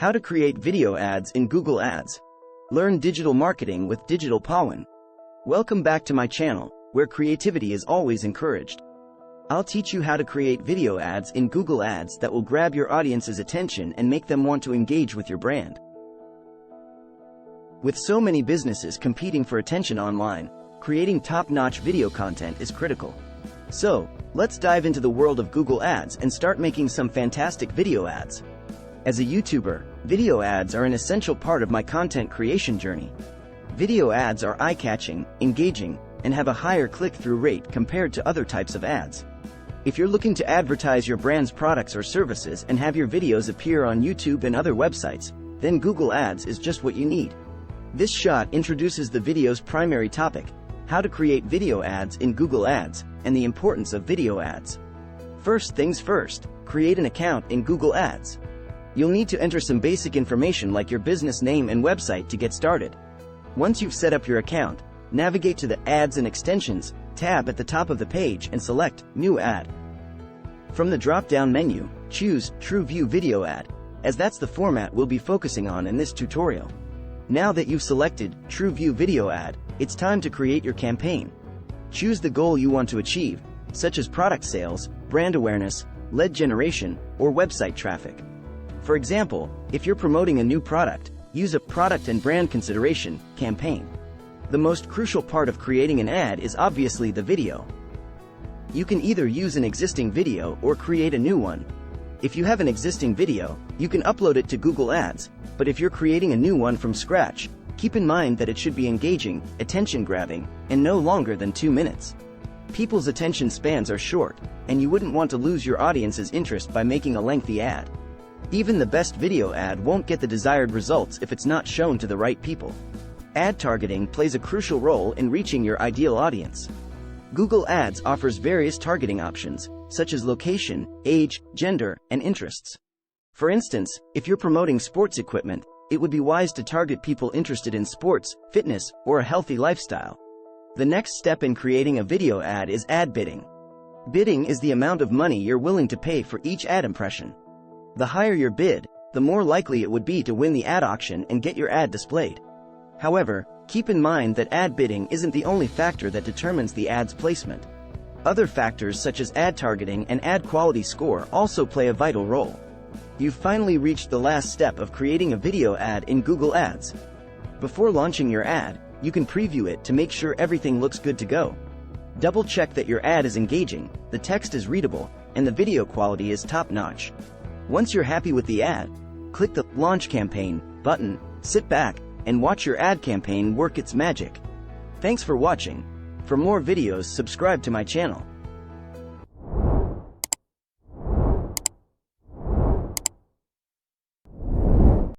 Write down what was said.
How to create video ads in Google Ads. Learn digital marketing with Digital Pawin. Welcome back to my channel, where creativity is always encouraged. I'll teach you how to create video ads in Google Ads that will grab your audience's attention and make them want to engage with your brand. With so many businesses competing for attention online, creating top-notch video content is critical. So, let's dive into the world of Google Ads and start making some fantastic video ads. As a YouTuber, video ads are an essential part of my content creation journey. Video ads are eye-catching, engaging, and have a higher click-through rate compared to other types of ads. If you're looking to advertise your brand's products or services and have your videos appear on YouTube and other websites, then Google Ads is just what you need. This shot introduces the video's primary topic: how to create video ads in Google Ads, and the importance of video ads. First things first, create an account in Google Ads. You'll need to enter some basic information like your business name and website to get started. Once you've set up your account, navigate to the Ads and Extensions tab at the top of the page and select New Ad. From the drop-down menu, choose True View Video Ad, as that's the format we'll be focusing on in this tutorial. Now that you've selected True View Video Ad, it's time to create your campaign. Choose the goal you want to achieve, such as product sales, brand awareness, lead generation, or website traffic. For example, if you're promoting a new product, use a product and brand consideration campaign. The most crucial part of creating an ad is obviously the video. You can either use an existing video or create a new one. If you have an existing video, you can upload it to Google Ads, but if you're creating a new one from scratch, keep in mind that it should be engaging, attention-grabbing, and no longer than 2 minutes. People's attention spans are short, and you wouldn't want to lose your audience's interest by making a lengthy ad. Even the best video ad won't get the desired results if it's not shown to the right people. Ad targeting plays a crucial role in reaching your ideal audience. Google Ads offers various targeting options, such as location, age, gender, and interests. For instance, if you're promoting sports equipment, it would be wise to target people interested in sports, fitness, or a healthy lifestyle. The next step in creating a video ad is ad bidding. Bidding is the amount of money you're willing to pay for each ad impression. The higher your bid, the more likely it would be to win the ad auction and get your ad displayed. However, keep in mind that ad bidding isn't the only factor that determines the ad's placement. Other factors such as ad targeting and ad quality score also play a vital role. You've finally reached the last step of creating a video ad in Google Ads. Before launching your ad, you can preview it to make sure everything looks good to go. Double check that your ad is engaging, the text is readable, and the video quality is top-notch. Once you're happy with the ad, click the Launch Campaign button, sit back, and watch your ad campaign work its magic. Thanks for watching. For more videos, subscribe to my channel.